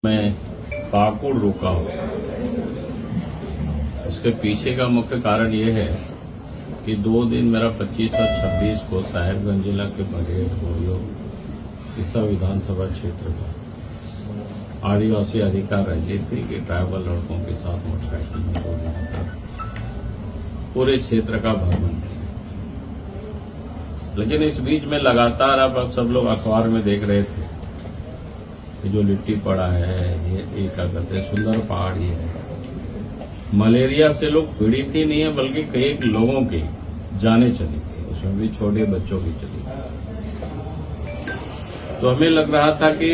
मैं पाकुड़ रुका हूँ। उसके पीछे का मुख्य कारण ये है कि 2 दिन मेरा 25 और 26 को साहेबगंज जिला के बघेल गोरियो ईसा विधानसभा क्षेत्र में आदिवासी अधिकार रैली थी कि ट्राइबल लड़कों के साथ मोटरसाइकिल में 2 दिन तक पूरे क्षेत्र का भ्रमण किया। लेकिन इस बीच में लगातार अब सब लोग अखबार में देख रहे थे कि जो लिट्टी पड़ा है ये क्या कहते हैं सुंदर पहाड़ ये है। मलेरिया से लोग पीड़ित ही नहीं है बल्कि कई लोगों की जाने चली गई, उसमें भी छोटे बच्चों की चली गई। तो हमें लग रहा था कि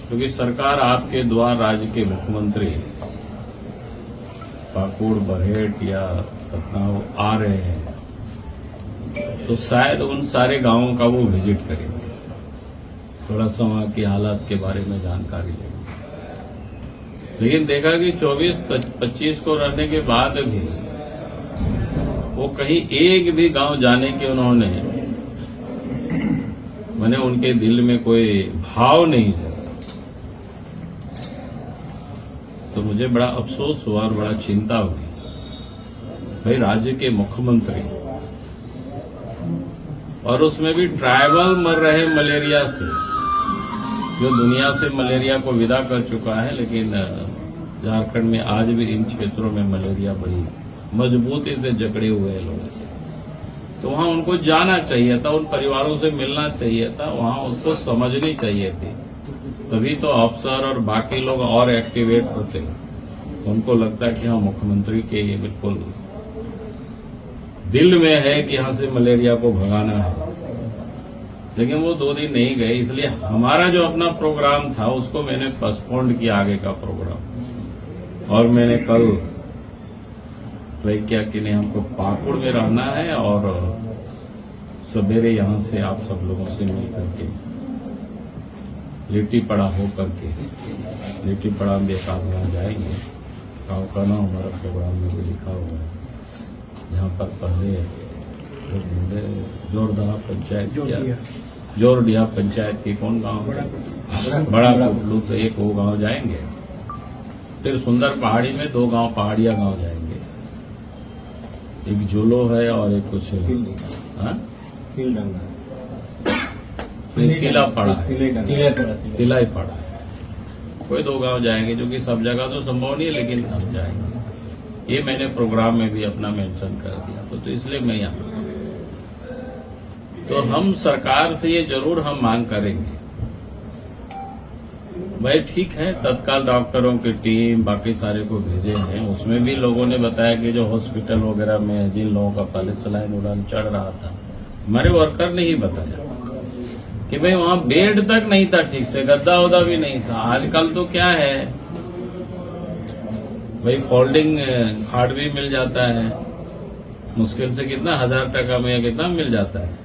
क्योंकि सरकार आपके द्वारा राज्य के मुख्यमंत्री पाकुड़ बरहेट या पटना आ रहे हैं तो शायद उन सारे गांवों का वो विजिट करेंगे, थोड़ा सा वहां की हालात के बारे में जानकारी लेंगे। लेकिन देखा कि 24-25 को रहने के बाद भी वो कहीं एक भी गांव जाने के उन्होंने मैंने उनके दिल में कोई भाव नहीं है। तो मुझे बड़ा अफसोस हुआ और बड़ा चिंता हुई। भाई राज्य के मुख्यमंत्री और उसमें भी ट्राइबल मर रहे मलेरिया से, जो दुनिया से मलेरिया को विदा कर चुका है, लेकिन झारखंड में आज भी इन क्षेत्रों में मलेरिया बड़ी मजबूती से जकड़े हुए हैं लोग। तो वहां उनको जाना चाहिए था, उन परिवारों से मिलना चाहिए था, वहां उसको समझनी चाहिए थी। तभी तो अफसर और बाकी लोग और एक्टिवेट होते। उनको लगता है कि हाँ मुख्यमंत्री के ये बिल्कुल दिल में है कि यहां से मलेरिया को भगाना है। लेकिन वो 2 दिन नहीं गए, इसलिए हमारा जो अपना प्रोग्राम था उसको मैंने पोस्टपोन्ड किया, आगे का प्रोग्राम। और मैंने कल तय किया कि नहीं, हमको पाकुड़ में रहना है और सवेरे यहां से आप सब लोगों से मिल करके लिट्टी पड़ा हो करके लिट्टी पड़ा में एक आध गाँव जाएंगे। गाँव का नाम हमारा प्रोग्राम में भी लिखा हुआ है, जहां पर पहले जोरडीहा पंचायत जोरडीहा पंचायत की कौन गांव बड़ा कुटलू, तो एक वो गांव जाएंगे। फिर सुंदर पहाड़ी में 2 गांव पहाड़िया गांव जाएंगे, एक जोलो है और एक कुछ किला पड़ा है, किला ही पड़ा है। कोई 2 गांव जाएंगे, जो कि सब जगह तो संभव नहीं है लेकिन हम जाएंगे। ये मैंने प्रोग्राम में भी अपना मेंशन कर दिया। तो इसलिए मैं यहाँ तो हम सरकार से ये जरूर हम मांग करेंगे, भाई ठीक है तत्काल डॉक्टरों की टीम बाकी सारे को भेजे हैं। उसमें भी लोगों ने बताया कि जो हॉस्पिटल वगैरह में जिन लोगों का पहले सलाइन उड़ान चढ़ रहा था, हमारे वर्कर ने ही बताया कि भाई वहां बेड तक नहीं था ठीक से, गद्दा उद्दा भी नहीं था। आजकल तो क्या है भाई, फोल्डिंग खाट भी मिल जाता है, मुश्किल से कितना 1000 टका में कितना मिल जाता है।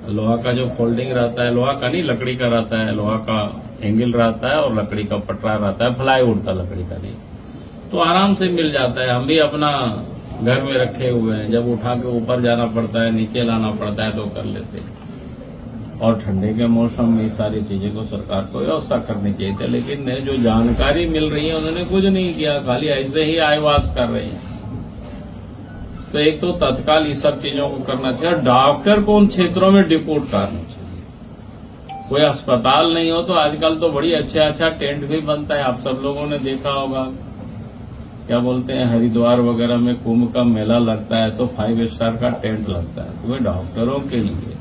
लोहा का जो फोल्डिंग रहता है, लोहा का नहीं लकड़ी का रहता है, लोहा का एंगल रहता है और लकड़ी का पटरा रहता है, प्लाईवुड का लकड़ी का नहीं, तो आराम से मिल जाता है। हम भी अपना घर में रखे हुए हैं, जब उठा के ऊपर जाना पड़ता है नीचे लाना पड़ता है तो कर लेते हैं। और ठंडे के मौसम में इस सारी चीजें को सरकार को व्यवस्था करनी चाहिए थी, लेकिन जो जानकारी मिल रही है उन्होंने कुछ नहीं किया, खाली ऐसे ही आयवास कर रहे हैं। तो एक तो तत्काल इस सब चीजों को करना चाहिए और डॉक्टर को उन क्षेत्रों में डिपोर्ट करना चाहिए। कोई अस्पताल नहीं हो तो आजकल तो बड़ी अच्छा टेंट भी बनता है, आप सब लोगों ने देखा होगा। क्या बोलते हैं, हरिद्वार वगैरह में कुंभ का मेला लगता है तो 5 स्टार का टेंट लगता है। तो वे डॉक्टरों के लिए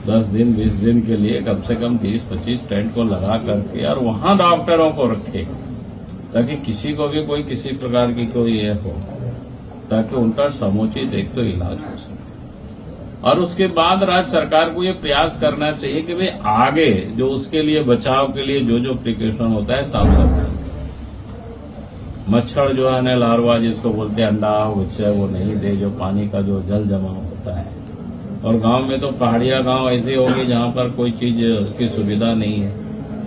10 दिन 20 दिन के लिए कम से कम 30-25 टेंट को लगा करके और वहां डॉक्टरों को रखे, ताकि किसी को भी कोई किसी प्रकार की कोई ये हो, ताकि उनका समुचित एक तो इलाज हो सके। और उसके बाद राज्य सरकार को ये प्रयास करना चाहिए कि भाई आगे जो उसके लिए बचाव के लिए जो जो प्रिकॉशन होता है, साफ सफाई, मच्छर जो है ना लार्वा जिसको बोलते हैं अंडा बच्चा, वो नहीं दे, जो पानी का जो जल जमाव होता है। और गांव में तो पहाड़िया गांव ऐसे होंगे जहां पर कोई चीज की सुविधा नहीं है।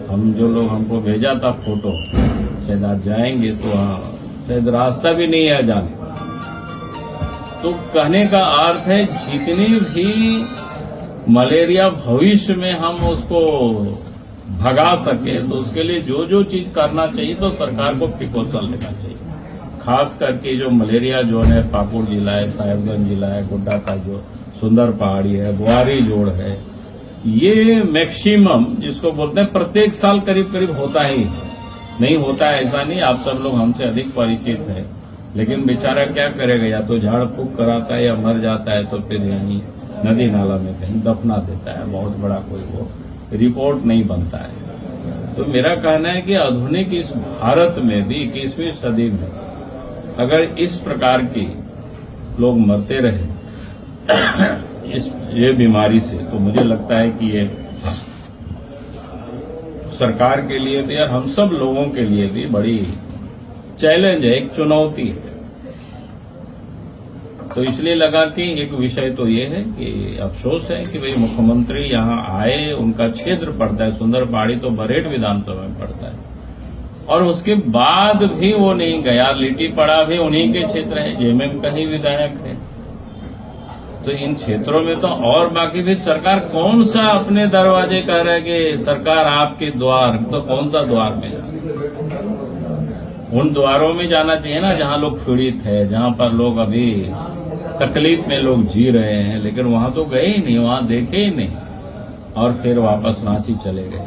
हम जो लोग हमको भेजा था फोटो, शायद आज जाएंगे तो वहां शायद रास्ता भी नहीं है जाने। तो कहने का अर्थ है जितनी भी मलेरिया भविष्य में हम उसको भगा सके, तो उसके लिए जो जो चीज करना चाहिए तो सरकार को प्रिकॉशन लेना चाहिए। खास करके जो मलेरिया जोन है, पाकुड़ जिला है, साहेबगंज जिला है, गोड्डा का जो सुंदर पहाड़ी है, बुआरी जोड़ है, ये मैक्सिमम जिसको बोलते हैं प्रत्येक साल करीब करीब होता ही है। नहीं होता है ऐसा नहीं, आप सब लोग हमसे अधिक परिचित है, लेकिन बेचारा क्या करेगा, या तो झाड़ फूक कराता है या मर जाता है, तो फिर यहीं नदी नाला में कहीं दफना देता है। बहुत बड़ा कोई वो रिपोर्ट नहीं बनता है। तो मेरा कहना है कि आधुनिक इस भारत में भी 21वीं सदी में अगर इस प्रकार की लोग मरते रहे ये बीमारी से, तो मुझे लगता है कि ये सरकार के लिए भी और हम सब लोगों के लिए भी बड़ी चैलेंज है, एक चुनौती है। तो इसलिए लगा कि एक विषय तो ये है कि अफसोस है कि भाई मुख्यमंत्री यहाँ आए, उनका क्षेत्र पड़ता है सुंदर पहाड़ी, तो बरेट विधानसभा में पड़ता है, और उसके बाद भी वो नहीं गया। लिट्टी पड़ा भी उन्हीं के क्षेत्र है, जेएमएम का ही विधायक है। तो इन क्षेत्रों में तो और बाकी भी सरकार कौन सा अपने दरवाजे कह रहा है कि सरकार आपके द्वार, तो कौन सा द्वार में उन द्वारों में जाना चाहिए ना जहां लोग पीड़ित है, जहां पर लोग अभी तकलीफ में लोग जी रहे हैं, लेकिन वहां तो गए ही नहीं, वहां देखे ही नहीं, और फिर वापस रांची चले गए।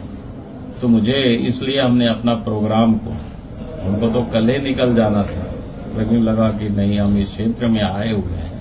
तो मुझे इसलिए हमने अपना प्रोग्राम को, उनको तो कल ही निकल जाना था, लेकिन लगा कि नहीं, हम इस क्षेत्र में आए हुए हैं